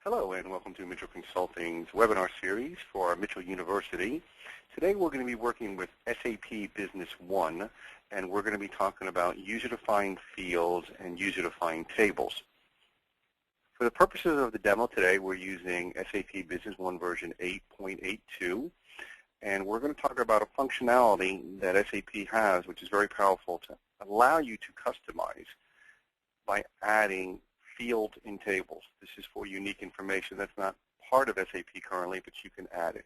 Hello and welcome to Michell Consulting's webinar series for Michell University. Today we're going to be working with SAP Business One, and we're going to be talking about user-defined fields and user-defined tables. For the purposes of the demo today, we're using SAP Business One version 8.82, and we're going to talk about a functionality that SAP has, which is very powerful to allow you to customize by adding fields in tables. This is for unique information that's not part of SAP currently, but you can add it.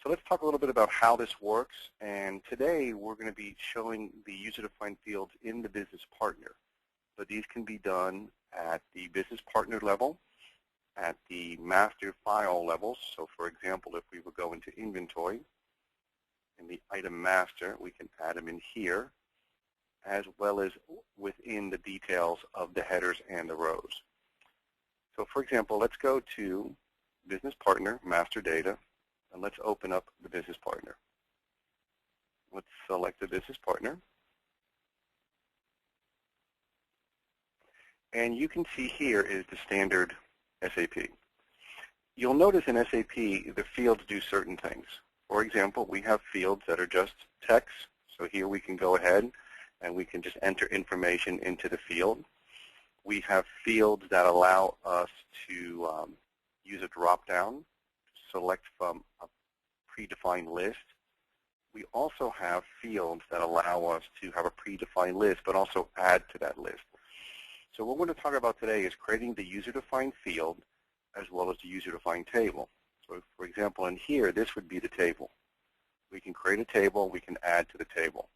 So let's talk a little bit about how this works. And today we're going to be showing the user-defined fields in the business partner. But these can be done at the business partner level, at the master file level. So for example, if we would go into inventory, in the item master, we can add them in here, as well as within the details of the headers and the rows. So for example, let's go to Business Partner, Master Data, and let's open up the Business Partner. Let's select the Business Partner. And you can see here is the standard SAP. You'll notice in SAP the fields do certain things. For example, we have fields that are just text. So here we can go ahead and we can just enter information into the field. We have fields that allow us to use a drop-down, select from a predefined list. We also have fields that allow us to have a predefined list, but also add to that list. So what we're going to talk about today is creating the user-defined field as well as the user-defined table. So for example, in here, this would be the table. We can create a table, we can add to the table.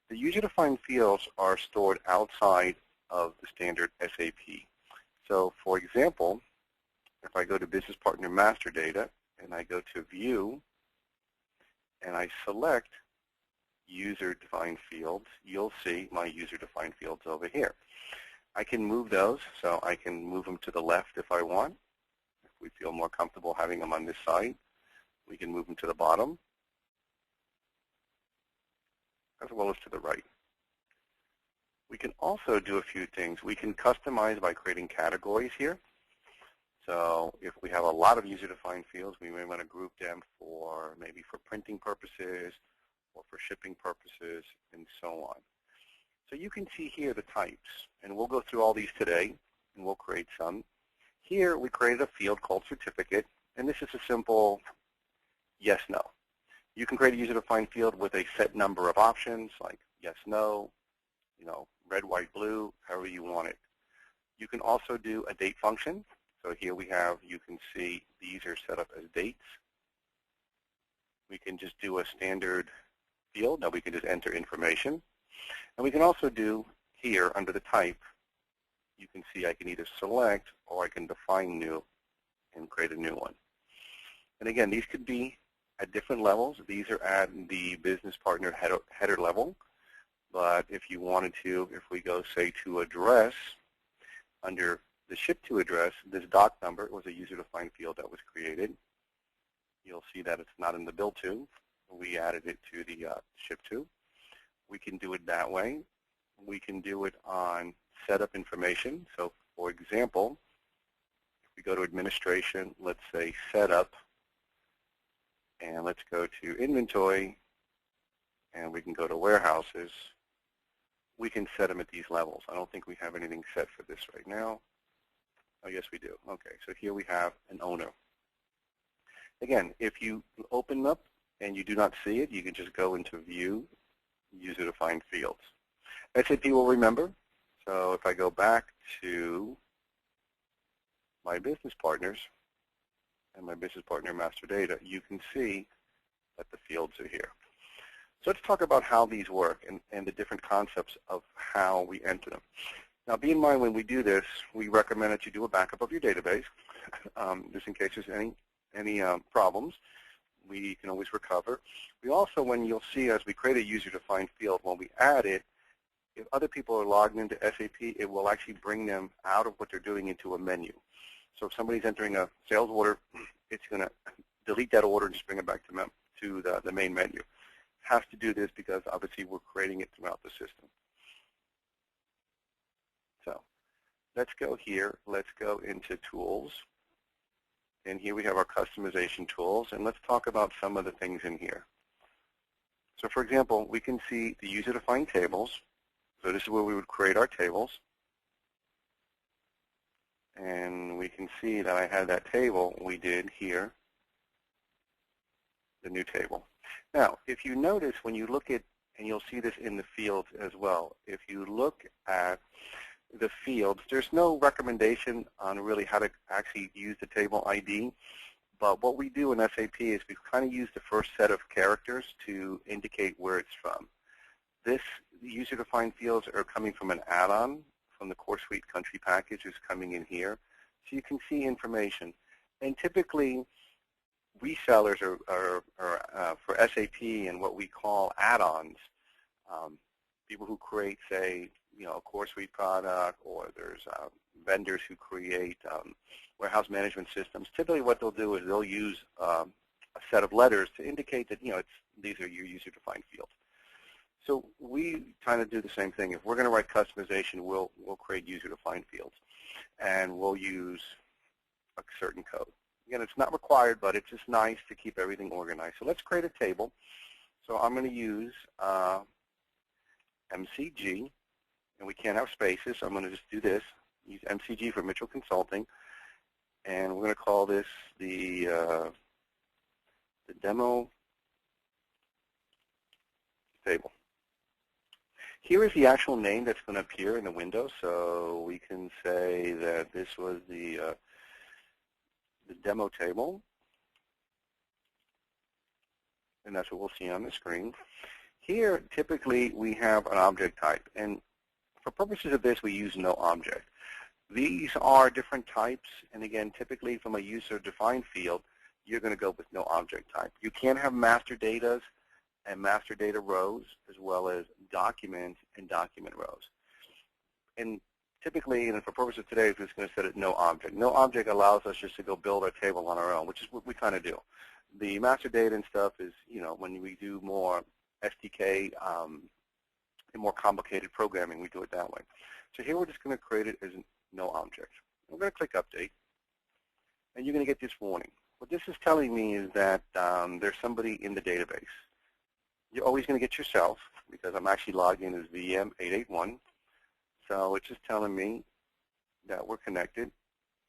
The user-defined fields are stored outside of the standard SAP. So for example, if I go to Business Partner Master Data and I go to View and I select user-defined fields, you'll see my user-defined fields over here. I can move those, so I can move them to the left if I want. If we feel more comfortable having them on this side, we can move them to the bottom, as well as to the right. We can also do a few things. We can customize by creating categories here. So if we have a lot of user-defined fields, we may want to group them for maybe for printing purposes or for shipping purposes and so on. So you can see here the types, and we'll go through all these today, and we'll create some. Here we created a field called certificate, and this is a simple yes, no. You can create a user-defined field with a set number of options, like yes, no, red, white, blue, however you want it. You can also do a date function. So here we have, you can see these are set up as dates. We can just do a standard field. Now we can just enter information. And we can also do here under the type, you can see I can either select or I can define new and create a new one. And again, these could be at different levels. These are at the business partner header level. But if you wanted to, if we go, say, to address, under the ship to address, this doc number was a user-defined field that was created. You'll see that it's not in the bill to. We added it to the ship to. We can do it that way. We can do it on setup information. So for example, if we go to administration, let's say setup, and let's go to inventory, and we can go to warehouses. We can set them at these levels. I don't think we have anything set for this right now. Oh, yes, we do. Okay, so here we have an owner. Again, if you open up and you do not see it, you can just go into View, User-Defined Fields. SAP will remember. So if I go back to my business partners, and my business partner master data, you can see that the fields are here. So let's talk about how these work and the different concepts of how we enter them. Now, bear in mind when we do this, we recommend that you do a backup of your database, just in case there's any problems. We can always recover. We also, when you'll see as we create a user-defined field, when we add it, if other people are logged into SAP, it will actually bring them out of what they're doing into a menu. So if somebody's entering a sales order, it's going to delete that order and just bring it back to the main menu. It has to do this because obviously we're creating it throughout the system. So let's go here. Let's go into Tools. And here we have our customization tools, and let's talk about some of the things in here. So for example, we can see the user-defined tables. So this is where we would create our tables. And we can see that I had that table we did here, the new table. Now, if you notice when you look at, and you'll see this in the fields as well, if you look at the fields, there's no recommendation on really how to actually use the table ID. But what we do in SAP is we kind of use the first set of characters to indicate where it's from. This user-defined fields are coming from an add-on from the Core Suite country package is coming in here. So you can see information. And typically, resellers are for SAP and what we call add-ons, people who create, say, a Core Suite product, or there's vendors who create warehouse management systems. Typically what they'll do is they'll use a set of letters to indicate that these are your user-defined fields. So we kind of do the same thing. If we're going to write customization, we'll create user-defined fields, and we'll use a certain code. Again, it's not required, but it's just nice to keep everything organized. So let's create a table. So I'm going to use MCG, and we can't have spaces, so I'm going to just do this. Use MCG for Michell Consulting, and we're going to call this the demo table. Here is the actual name that's going to appear in the window, so we can say that this was the demo table, and that's what we'll see on the screen. Here, typically, we have an object type, and for purposes of this, we use no object. These are different types, and again, typically from a user-defined field, you're going to go with no object type. You can have master datas and master data rows, as well as documents and document rows. And typically, and for purposes of today, we're just going to set it no object. No object allows us just to go build our table on our own, which is what we kind of do. The master data and stuff is, when we do more SDK and more complicated programming, we do it that way. So here we're just going to create it as no object. We're going to click Update, and you're going to get this warning. What this is telling me is that there's somebody in the database. You're always going to get yourself, because I'm actually logged in as VM881. So it's just telling me that we're connected.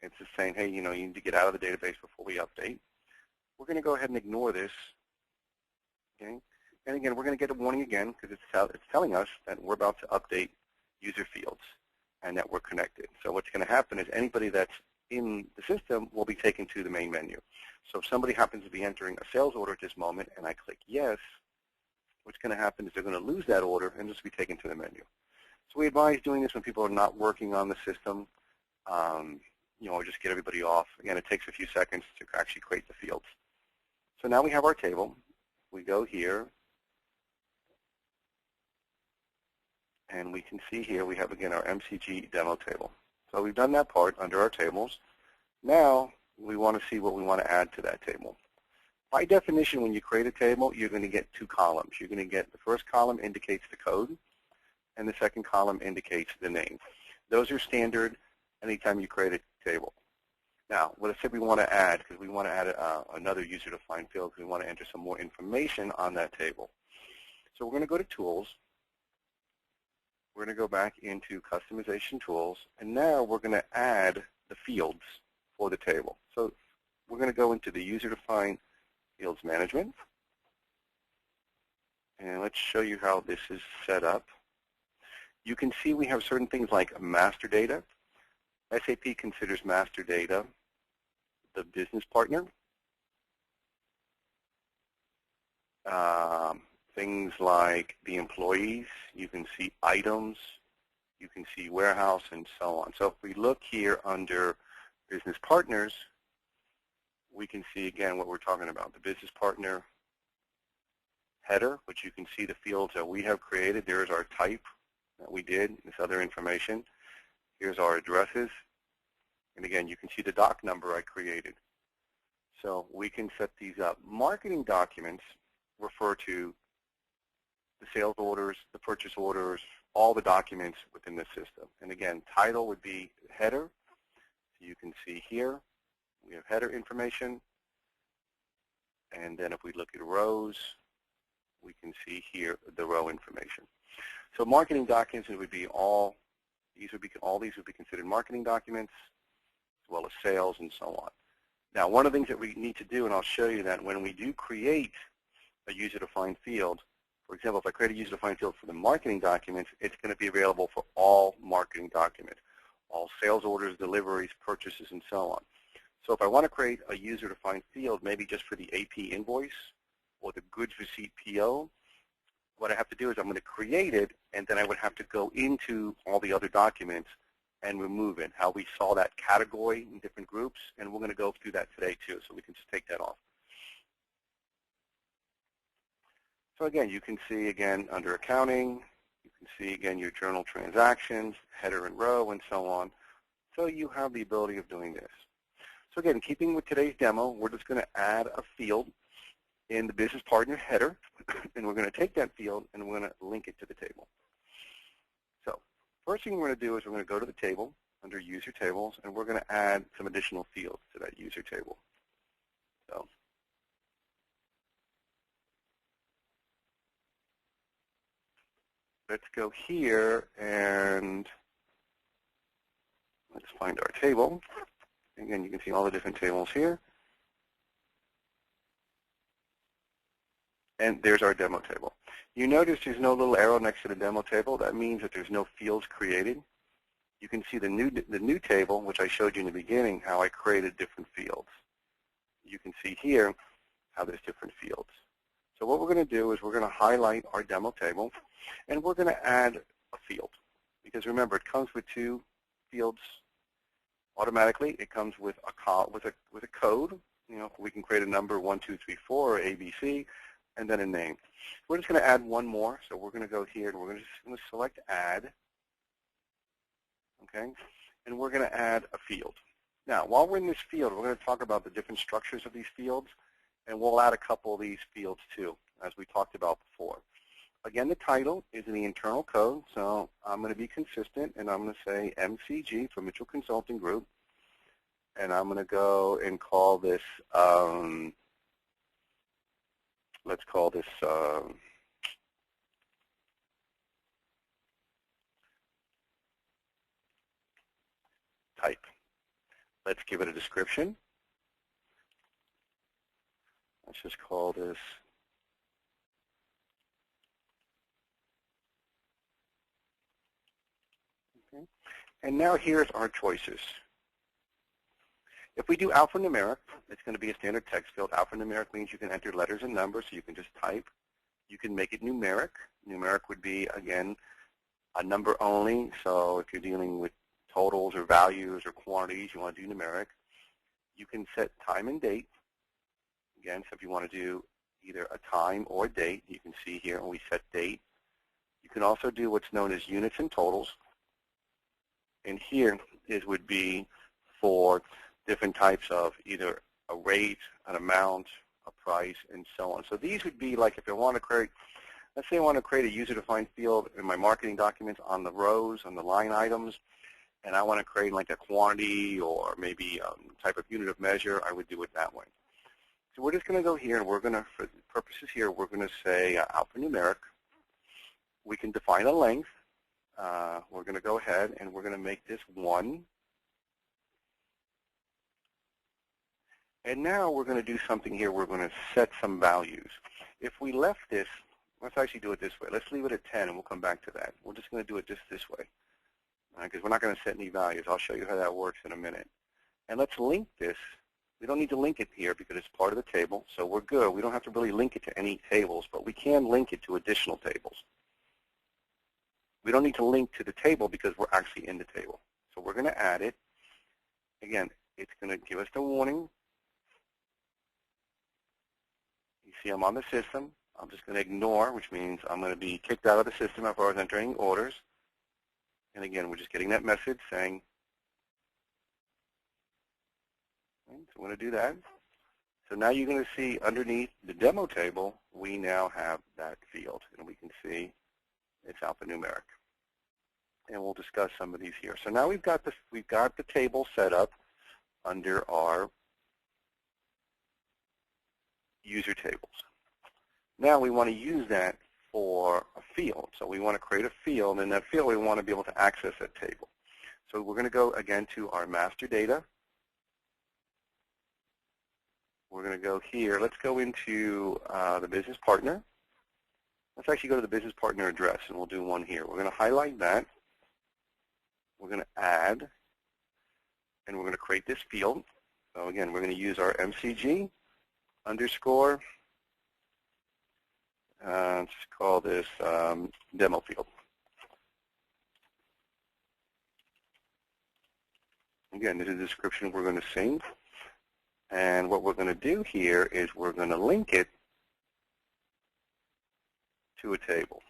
It's just saying, hey, you need to get out of the database before we update. We're going to go ahead and ignore this. Okay? And again, we're going to get a warning again, because it's telling us that we're about to update user fields and that we're connected. So what's going to happen is anybody that's in the system will be taken to the main menu. So if somebody happens to be entering a sales order at this moment and I click yes, what's going to happen is they're going to lose that order and just be taken to the menu. So we advise doing this when people are not working on the system, or just get everybody off. Again, it takes a few seconds to actually create the fields. So now we have our table. We go here, and we can see here we have, again, our MCG demo table. So we've done that part under our tables. Now we want to see what we want to add to that table. By definition, when you create a table, you're going to get two columns. You're going to get the first column indicates the code, and the second column indicates the name. Those are standard anytime you create a table. Now, what I said we want to add, because we want to add another user-defined field, because we want to enter some more information on that table. So we're going to go to Tools. We're going to go back into Customization Tools, and now we're going to add the fields for the table. So we're going to go into the User-Defined Fields Management, and let's show you how this is set up. You can see we have certain things like master data. SAP considers master data the business partner. Things like the employees, you can see items, you can see warehouse, and so on. So if we look here under business partners, we can see again what we're talking about. The business partner header, which you can see the fields that we have created. There's our type that we did, this other information. Here's our addresses. And again, you can see the doc number I created. So we can set these up. Marketing documents refer to the sales orders, the purchase orders, all the documents within the system. And again, title would be header. So you can see here. we have header information. And then if we look at rows, we can see here the row information. So marketing documents would be all these would be considered marketing documents, as well as sales and so on. Now, one of the things that we need to do, and I'll show you that when we do create a user-defined field, for example, if I create a user-defined field for the marketing documents, it's going to be available for all marketing documents, all sales orders, deliveries, purchases, and so on. So if I want to create a user-defined field, maybe just for the AP invoice or the goods receipt PO, what I have to do is I'm going to create it, and then I would have to go into all the other documents and remove it, how we saw that category in different groups, and we're going to go through that today too, so we can just take that off. So again, you can see again under accounting, you can see again your journal transactions, header and row, and so on. So you have the ability of doing this. So again, keeping with today's demo, we're just going to add a field in the business partner header, and we're going to take that field and we're going to link it to the table. So first thing we're going to do is we're going to go to the table under user tables, and we're going to add some additional fields to that user table. So let's go here and let's find our table. Again, you can see all the different tables here. And there's our demo table. You notice there's no little arrow next to the demo table. That means that there's no fields created. You can see the new table, which I showed you in the beginning, how I created different fields. You can see here how there's different fields. So what we're going to do is we're going to highlight our demo table, and we're going to add a field. Because remember, it comes with two fields automatically. It comes with a code. You know, we can create a number 1, 2, 3, 4, or ABC, and then a name. We're just going to add one more. So we're going to go here and we're just going to select add. Okay, and we're going to add a field. Now, while we're in this field, we're going to talk about the different structures of these fields, and we'll add a couple of these fields too, as we talked about before. Again, the title is in the internal code, so I'm going to be consistent, and I'm going to say MCG for Michell Consulting Group, and I'm going to go and call this, let's call this type. Let's give it a description. Let's just call this okay. And now here's our choices. If we do alphanumeric, it's going to be a standard text field. Alphanumeric means you can enter letters and numbers, so you can just type. You can make it numeric. Numeric would be, again, a number only. So if you're dealing with totals or values or quantities, you want to do numeric. You can set time and date. Again, so if you want to do either a time or a date, you can see here when we set date. You can also do what's known as units and totals. And here would be for different types of either a rate, an amount, a price, and so on. So these would be like if I want to create, let's say I want to create a user-defined field in my marketing documents on the rows, on the line items, and I want to create like a quantity or maybe type of unit of measure, I would do it that way. So we're just going to go here, and we're going to, for the purposes here, we're going to say alphanumeric. We can define a length. We're going to go ahead, and we're going to make this 1. And now we're going to do something here. We're going to set some values. If we left this, let's actually do it this way. Let's leave it at 10, and we'll come back to that. We're just going to do it just this way, because we're not going to set any values. I'll show you how that works in a minute. And let's link this. We don't need to link it here because it's part of the table, so we're good. We don't have to really link it to any tables, but we can link it to additional tables. We don't need to link to the table because we're actually in the table. So we're going to add it. Again, it's going to give us the warning. You see I'm on the system. I'm just going to ignore, which means I'm going to be kicked out of the system if I was entering orders. And again, we're just getting that message saying, so we're going to do that. So now you're going to see underneath the demo table, we now have that field, and we can see it's alphanumeric. And we'll discuss some of these here. So now we've got the table set up under our user tables. Now we want to use that for a field. So we want to create a field, and that field we want to be able to access that table. So we're going to go again to our master data. We're going to go here. Let's go into the business partner. Let's actually go to the business partner address, and we'll do one here. We're going to highlight that. We're going to add, and we're going to create this field. So again, we're going to use our MCG underscore. Let's call this demo field. Again, this is the description we're going to save. And what we're going to do here is we're going to link it to a table.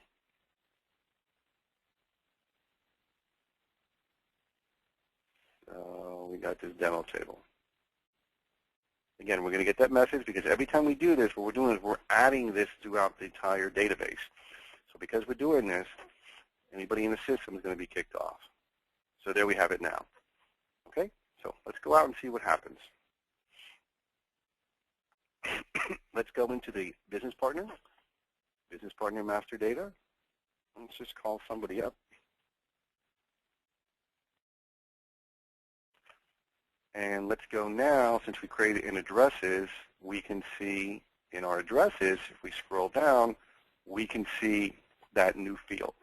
So we got this demo table. Again, we're going to get that message because every time we do this, what we're doing is we're adding this throughout the entire database. So because we're doing this, anybody in the system is going to be kicked off. So there we have it now. Okay, so let's go out and see what happens. Let's go into the business partner master data. Let's just call somebody up. And let's go now, since we created in addresses, we can see in our addresses, if we scroll down, we can see that new field.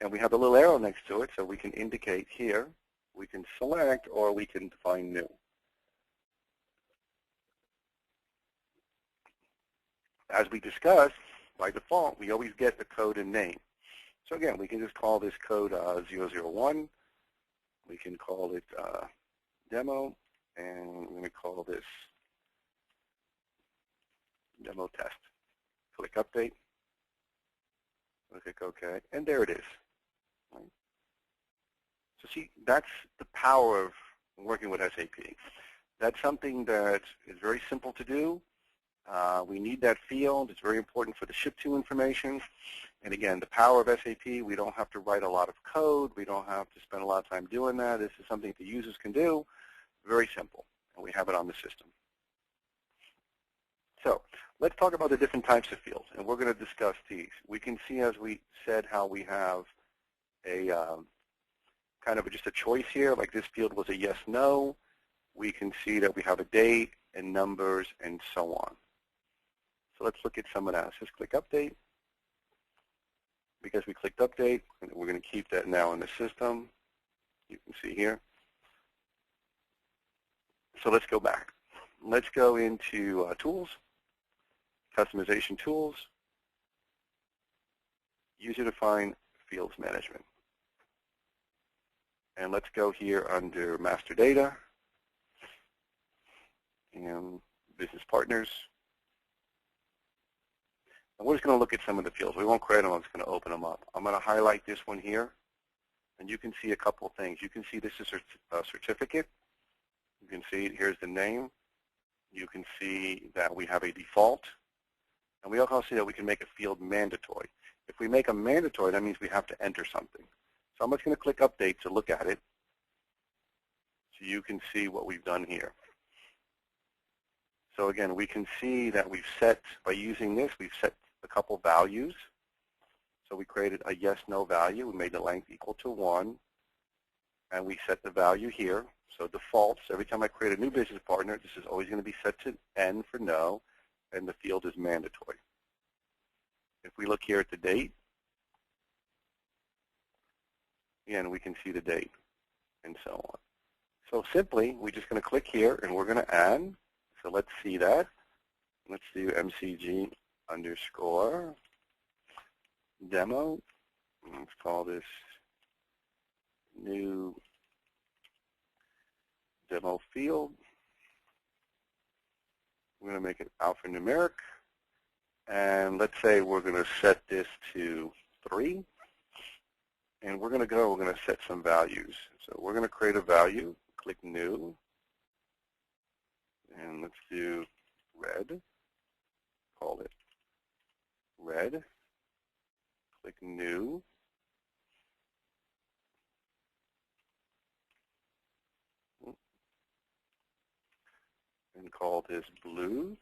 And we have a little arrow next to it, so we can indicate here, we can select, or we can define new. As we discussed, by default, we always get the code and name. So again, we can just call this code 001. We can call it demo, and we're going to call this demo test. Click update. Click OK, and there it is. Right. So see, that's the power of working with SAP. That's something that is very simple to do. We need that field. It's very important for the ship to information. And again, the power of SAP, we don't have to write a lot of code. We don't have to spend a lot of time doing that. This is something the users can do. Very simple. And we have it on the system. So let's talk about the different types of fields. And we're going to discuss these. We can see, as we said, how we have a kind of just a choice here. Like this field was a yes, no. We can see that we have a date and numbers and so on. So let's look at some of that. Just click update. Because we clicked update, we're going to keep that now in the system. You can see here. So let's go back. Let's go into tools, customization tools, user-defined fields management. And let's go here under master data and business partners. And we're just going to look at some of the fields. We won't create them. I'm just going to open them up. I'm going to highlight this one here. And you can see a couple of things. You can see this is a certificate. You can see here's the name. You can see that we have a default. And we also see that we can make a field mandatory. If we make a mandatory, that means we have to enter something. So I'm just going to click update to look at it. So you can see what we've done here. So again, we can see that we've set, by using this, we've set a couple values. So we created a yes, no value. We made the length equal to 1. And we set the value here. So defaults, every time I create a new business partner, this is always going to be set to N for no, and the field is mandatory. If we look here at the date, again, we can see the date and so on. So simply, we're just going to click here, and we're going to add. So let's see that. Let's do MCG underscore demo. Let's call this new demo field. We're going to make it alphanumeric. And let's say we're going to set this to 3. And we're going to set some values. So we're going to create a value, click new. And let's do red. Call it red. Click new. And call this blue.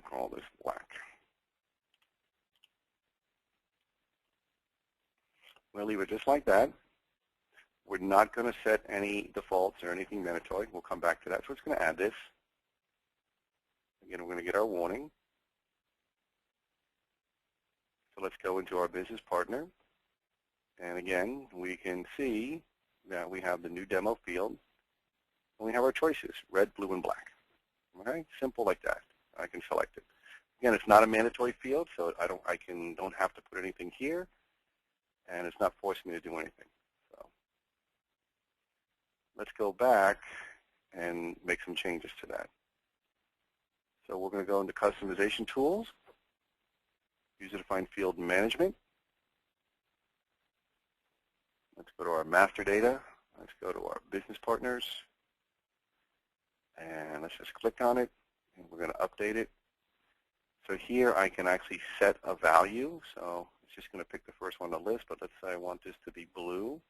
call this black. We'll leave it just like that. We're not going to set any defaults or anything mandatory. We'll come back to that. So it's going to add this. Again, we're going to get our warning. So let's go into our business partner. And again, we can see that we have the new demo field. And we have our choices, red, blue, and black. Okay, simple like that. I can select it. Again, it's not a mandatory field, so I don't have to put anything here, and it's not forcing me to do anything. So let's go back and make some changes to that. So we're going to go into customization tools, user-defined field management. Let's go to our master data. Let's go to our business partners. And let's just click on it, and we're going to update it. So here I can actually set a value. So it's just going to pick the first one on the list, but let's say I want this to be blue.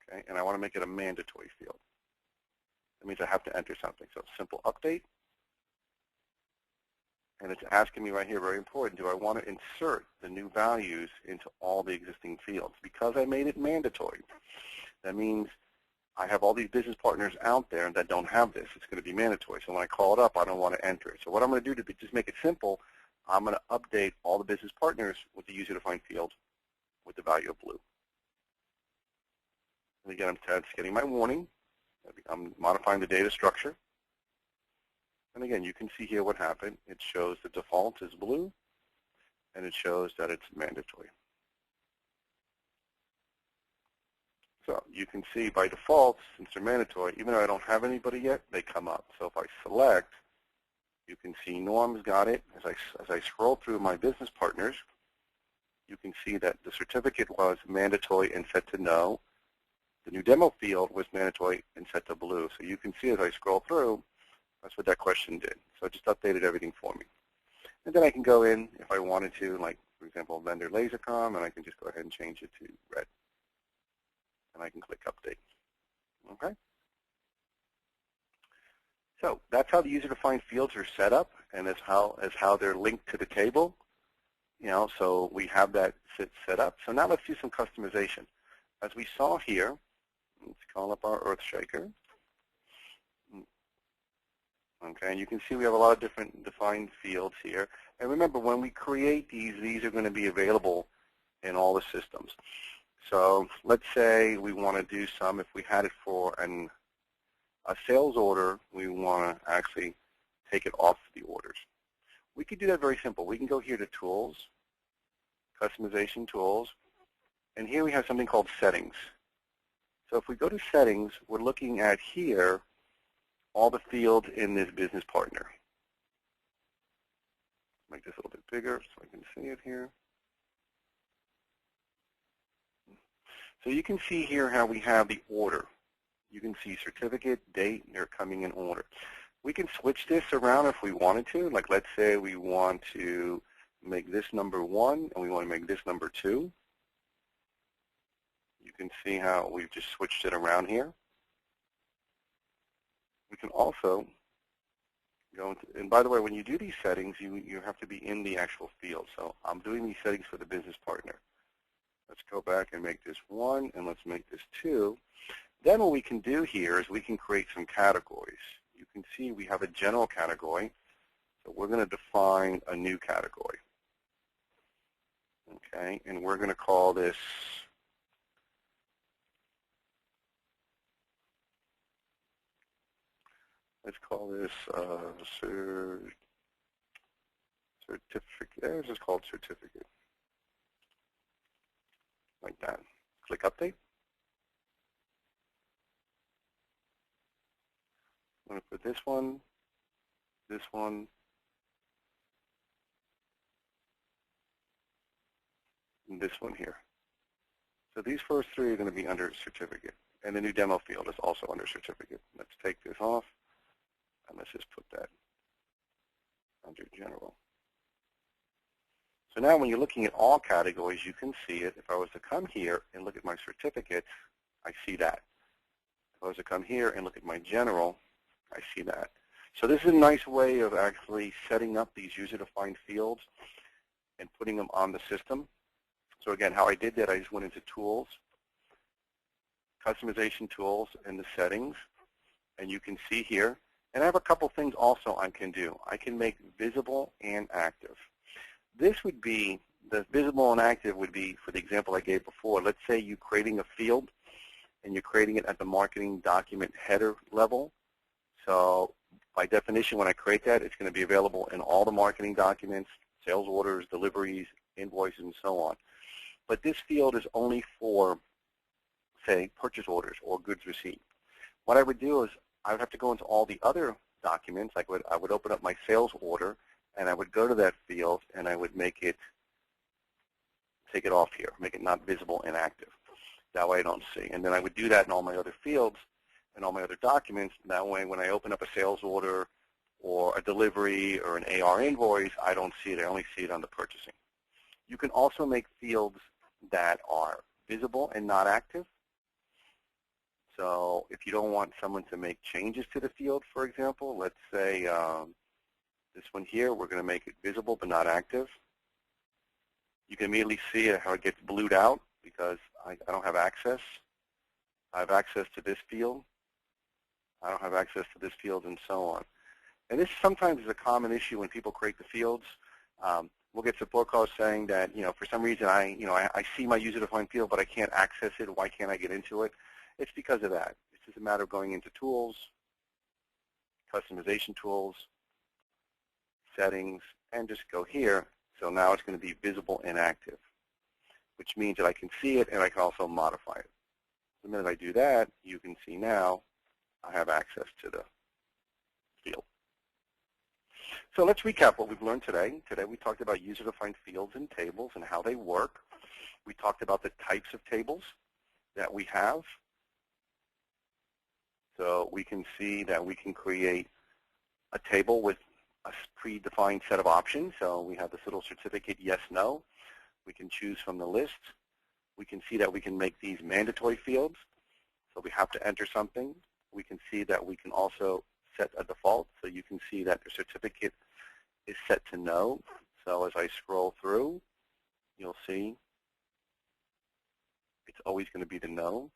Okay, and I want to make it a mandatory field. That means I have to enter something. So simple update. And it's asking me right here, very important, do I want to insert the new values into all the existing fields? Because I made it mandatory. That means I have all these business partners out there that don't have this. It's going to be mandatory. So when I call it up, I don't want to enter it. So what I'm going to do to just make it simple, I'm going to update all the business partners with the user-defined field with the value of blue. And again, I'm just getting my warning. I'm modifying the data structure. And again, you can see here what happened. It shows the default is blue, and it shows that it's mandatory. So you can see by default, since they're mandatory, even though I don't have anybody yet, they come up. So if I select, you can see Norm's got it. As I scroll through my business partners, you can see that the certificate was mandatory and set to no. The new demo field was mandatory and set to blue. So you can see as I scroll through, that's what that question did. So it just updated everything for me. And then I can go in if I wanted to, like, for example, vendor Lasercom, and I can just go ahead and change it to red. And I can click update. Okay? So that's how the user-defined fields are set up, and that's how they're linked to the table. You know, so we have that set up. So now let's do some customization. As we saw here, let's call up our Earthshaker. Okay, and you can see we have a lot of different defined fields here. And remember, when we create these are going to be available in all the systems. So let's say we want to do some, if we had it for a sales order, we want to actually take it off the orders. We could do that very simple. We can go here to Tools, Customization Tools, and here we have something called Settings. So if we go to Settings, we're looking at here all the fields in this business partner. Make this a little bit bigger so I can see it here. So you can see here how we have the order. You can see certificate, date, they're coming in order. We can switch this around if we wanted to. Like, let's say we want to make this number 1 and we want to make this number 2. You can see how we've just switched it around here. We can also go into, and by the way, when you do these settings, you have to be in the actual field. So I'm doing these settings for the business partner. Let's go back and make this 1, and let's make this 2. Then what we can do here is we can create some categories. You can see we have a general category, so we're going to define a new category. Okay, and we're going to call this certificate. Let's just call it certificate. Like that. Click update. I'm going to put this one, and this one here. So these first 3 are going to be under certificate. And the new demo field is also under certificate. Let's take this off, and let's just put that under general. So now when you're looking at all categories, you can see it. If I was to come here and look at my certificates, I see that. If I was to come here and look at my general, I see that. So this is a nice way of actually setting up these user-defined fields and putting them on the system. So again, how I did that, I just went into Tools, Customization Tools, and the Settings. And you can see here, and I have a couple things also I can do. I can make visible and active. This would be, the visible and active would be, for the example I gave before, let's say you're creating a field and you're creating it at the marketing document header level. So by definition, when I create that, it's going to be available in all the marketing documents, sales orders, deliveries, invoices, and so on. But this field is only for, say, purchase orders or goods received. What I would do is I would have to go into all the other documents. I would open up my sales order, and I would go to that field, and I would make it, take it off here, make it not visible and active. That way I don't see. And then I would do that in all my other fields and all my other documents. That way when I open up a sales order or a delivery or an AR invoice, I don't see it. I only see it on the purchasing. You can also make fields that are visible and not active. So if you don't want someone to make changes to the field, for example, let's say this one here, we're going to make it visible but not active. You can immediately see how it gets blued out because I don't have access. I have access to this field. I don't have access to this field, and so on. And this sometimes is a common issue when people create the fields. We'll get support calls saying that, for some reason I see my user-defined field, but I can't access it. Why can't I get into it? It's because of that. It's just a matter of going into Tools, Customization Tools, Settings, and just go here. So now it's going to be visible and active, which means that I can see it and I can also modify it. The minute I do that, you can see now I have access to the field. So let's recap what we've learned today. Today we talked about user-defined fields and tables and how they work. We talked about the types of tables that we have. So we can see that we can create a table with a predefined set of options. So we have this little certificate, yes, no. We can choose from the list. We can see that we can make these mandatory fields. So we have to enter something. We can see that we can also set a default. So you can see that the certificate is set to no. So as I scroll through, you'll see it's always going to be the no,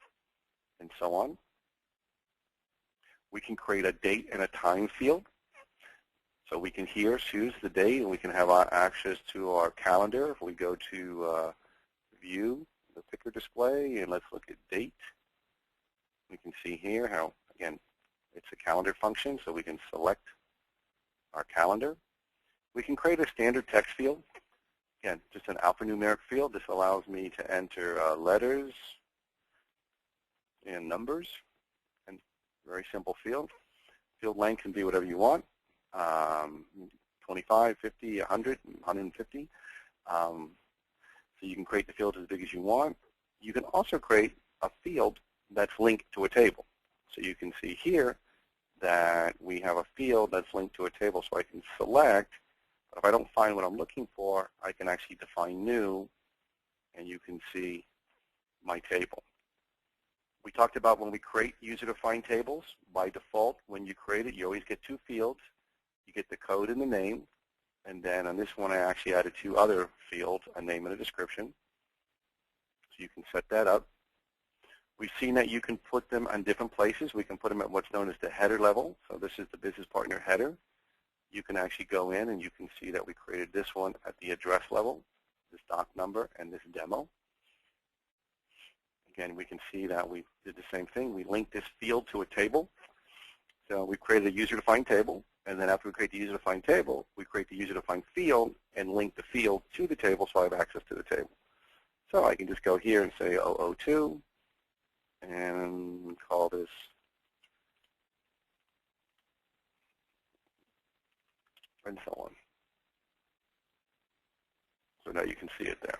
and so on. We can create a date and a time field. So we can here choose the date, and we can have access to our calendar. If we go to View, the picker display, and let's look at date, we can see here how, again, it's a calendar function, so we can select our calendar. We can create a standard text field. Again, just an alphanumeric field. This allows me to enter letters and numbers. Very simple field. Field length can be whatever you want, 25, 50, 100, 150. So you can create the field as big as you want. You can also create a field that's linked to a table. So you can see here that we have a field that's linked to a table, so I can select. But if I don't find what I'm looking for, I can actually define new, and you can see my table. We talked about when we create user-defined tables, by default, when you create it, you always get two fields. You get the code and the name, and then on this one I actually added two other fields, a name and a description. So you can set that up. We've seen that you can put them on different places. We can put them at what's known as the header level. So this is the business partner header. You can actually go in and you can see that we created this one at the address level, this doc number, and this demo. Again, we can see that we did the same thing. We linked this field to a table. So we created a user-defined table, and then after we create the user-defined table, we create the user-defined field and link the field to the table so I have access to the table. So I can just go here and say 002 and call this and so on. So now you can see it there.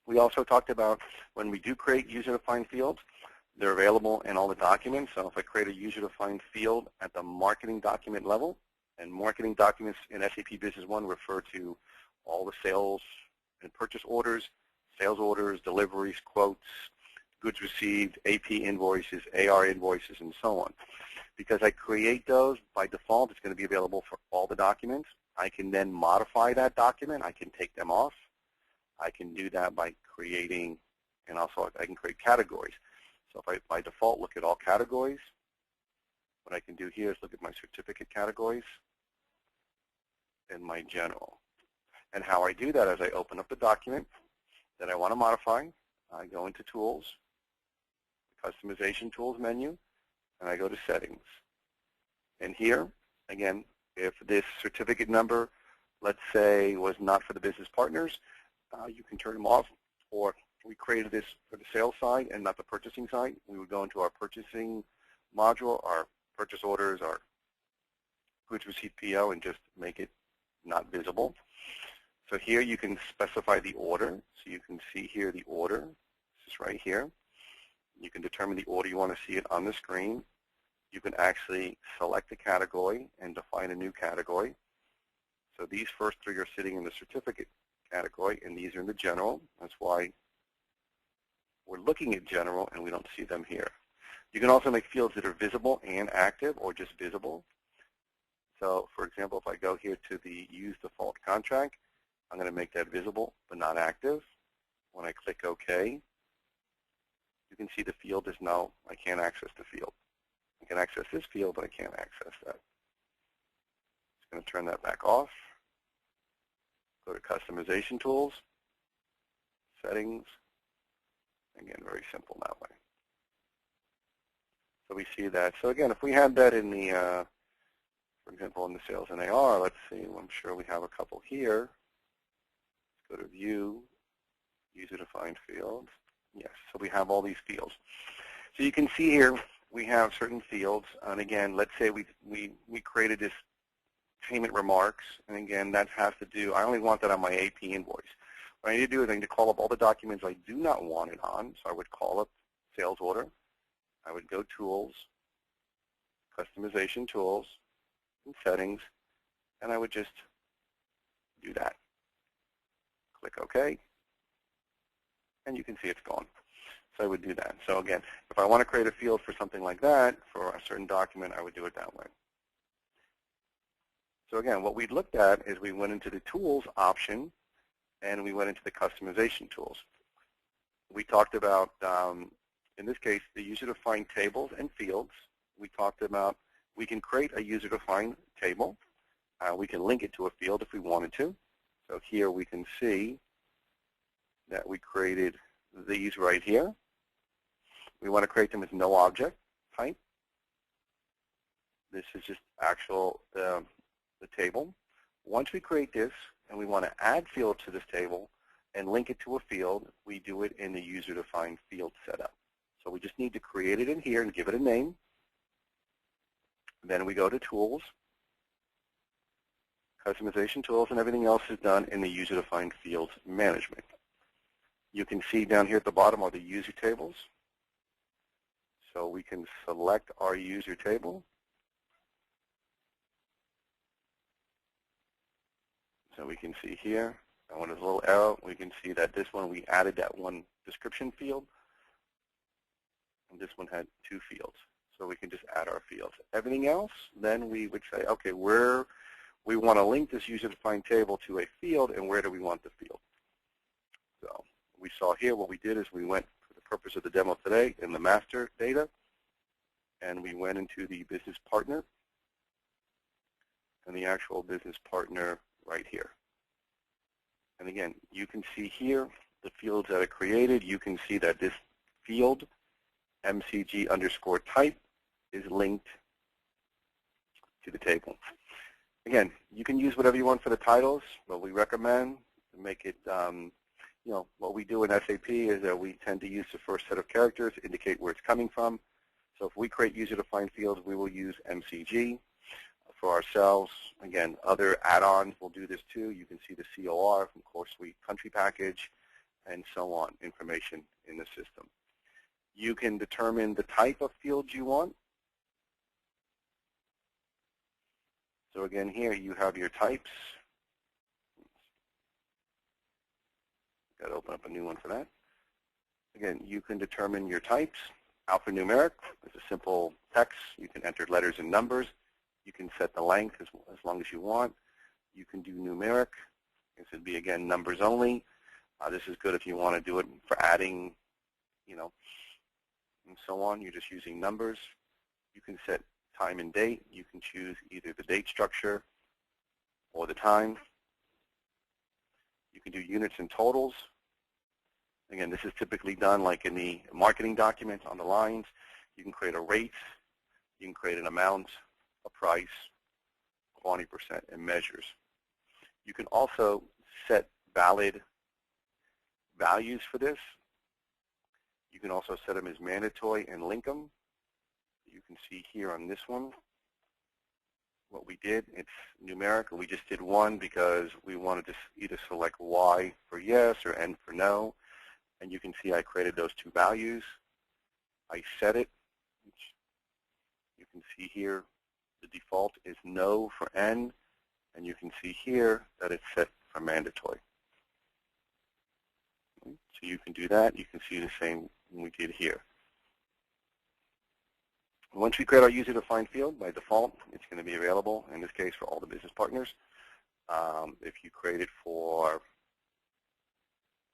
We also talked about when we do create user-defined fields, they're available in all the documents. So if I create a user-defined field at the marketing document level, and marketing documents in SAP Business One refer to all the sales and purchase orders, sales orders, deliveries, quotes, goods received, AP invoices, AR invoices, and so on. Because I create those, by default, it's going to be available for all the documents. I can then modify that document. I can take them off. I can do that by creating, and also I can create categories. So if I, by default, look at all categories, what I can do here is look at my certificate categories and my general. And how I do that is I open up the document that I want to modify. I go into Tools, Customization Tools menu, and I go to Settings. And here, again, if this certificate number, let's say, was not for the business partners, you can turn them off. Or we created this for the sales side and not the purchasing side. We would go into our purchasing module, our purchase orders, our goods receipt PO, and just make it not visible. So here you can specify the order. So you can see here the order. This is right here. You can determine the order you want to see it on the screen. You can actually select a category and define a new category. So these first three are sitting in the certificate category, and these are in the general. That's why we're looking at general, and we don't see them here. You can also make fields that are visible and active, or just visible. So, for example, if I go here to the Use Default Contract, I'm going to make that visible but not active. When I click OK, you can see the field is now, I can't access the field. I can access this field, but I can't access that. Just going to turn that back off. Go to Customization Tools, Settings. Again, very simple that way. So we see that. So again, if we had that in the, for example, in the sales and AR, let's see, I'm sure we have a couple here. Let's go to View, User-Defined Fields. Yes, so we have all these fields. So you can see here we have certain fields. And again, let's say we created this payment remarks. And again, that has to do, I only want that on my AP invoice. What I need to do is I need to call up all the documents I do not want it on. So I would call up sales order. I would go Tools, Customization Tools, and Settings, and I would just do that. Click OK, and you can see it's gone. So I would do that. So again, if I want to create a field for something like that, for a certain document, I would do it that way. So again, what we looked at is we went into the Tools option, and we went into the Customization Tools. We talked about, in this case, the user-defined tables and fields. We talked about we can create a user-defined table. We can link it to a field if we wanted to. So here we can see that we created these right here. We want to create them as no object type. This is just actual the table. Once we create this and we want to add field to this table and link it to a field, we do it in the user-defined field setup. So we just need to create it in here and give it a name. Then we go to Tools, Customization Tools, and everything else is done in the user-defined fields management. You can see down here at the bottom are the user tables. So we can select our user table. So we can see here, and when there's a little arrow, we can see that this one, we added that one description field. And this one had two fields. So we can just add our fields. Everything else, then we would say, okay, where we want to link this user-defined table to a field, and where do we want the field? So we saw here what we did is we went, for the purpose of the demo today, in the master data, and we went into the business partner, and the actual business partner right here. And again, you can see here the fields that are created. You can see that this field, MCG_type, is linked to the table. Again, you can use whatever you want for the titles, but we recommend to make it, you know, what we do in SAP is that we tend to use the first set of characters to indicate where it's coming from. So if we create user-defined fields, we will use MCG. For ourselves, again, other add-ons will do this too. You can see the COR from Core Suite Country Package, and so on, information in the system. You can determine the type of fields you want. So again, here you have your types. Got to open up a new one for that. Again, you can determine your types. Alphanumeric is a simple text. You can enter letters and numbers. You can set the length as long as you want. You can do numeric. This would be, again, numbers only. This is good if you want to do it for adding, and so on. You're just using numbers. You can set time and date. You can choose either the date structure or the time. You can do units and totals. Again, this is typically done like in the marketing document on the lines. You can create a rate. You can create an amount, a price, quantity percent, and measures. You can also set valid values for this. You can also set them as mandatory and link them. You can see here on this one what we did. It's numeric. We just did one because we wanted to either select Y for yes or N for no. And you can see I created those two values. I set it. You can see here the default is no for N. And you can see here that it's set for mandatory. So you can do that. You can see the same we did here. Once we create our user-defined field, by default, it's going to be available, in this case, for all the business partners. If you create it for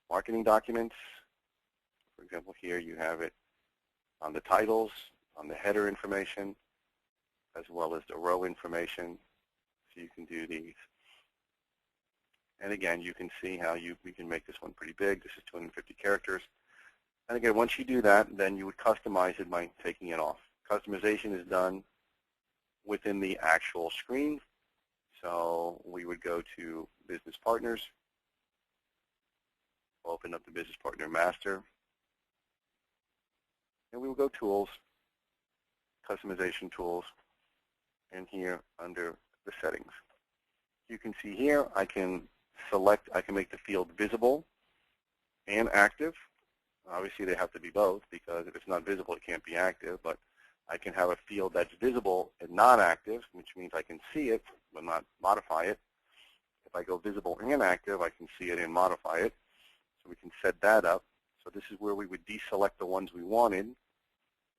marketing documents, for example, here you have it on the titles, on the header information, as well as the row information. So you can do these. And again, you can see how we can make this one pretty big. This is 250 characters. And again, once you do that, then you would customize it by taking it off. Customization is done within the actual screen. So we would go to Business Partners, open up the Business Partner Master, and we will go Tools, Customization Tools, and here under the Settings. You can see here I can select, I can make the field visible and active. Obviously they have to be both because if it's not visible it can't be active, but I can have a field that's visible and not active, which means I can see it but not modify it. If I go visible and active, I can see it and modify it. So we can set that up. So this is where we would deselect the ones we wanted.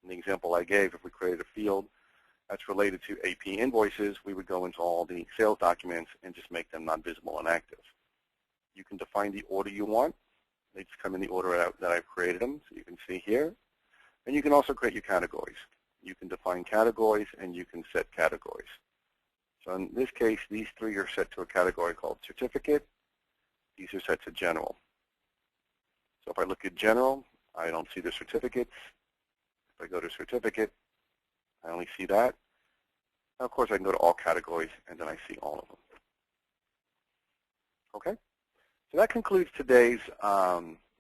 In the example I gave, if we created a field that's related to AP invoices, we would go into all the sales documents and just make them not visible and active. You can define the order you want. They just come in the order that I've created them, so you can see here. And you can also create your categories. You can define categories and you can set categories. So in this case, these three are set to a category called certificate. These are set to general. So if I look at general, I don't see the certificates. If I go to certificate, I only see that. Now, of course, I can go to all categories and then I see all of them. Okay? So that concludes today's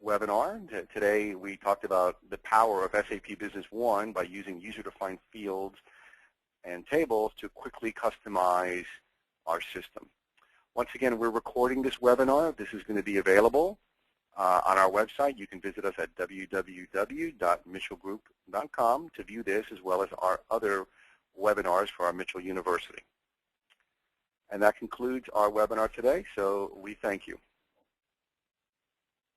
webinar. Today we talked about the power of SAP Business One by using user-defined fields and tables to quickly customize our system. Once again, we're recording this webinar. This is going to be available on our website. You can visit us at www.michellgroup.com to view this as well as our other webinars for our Michell University. And that concludes our webinar today, so we thank you.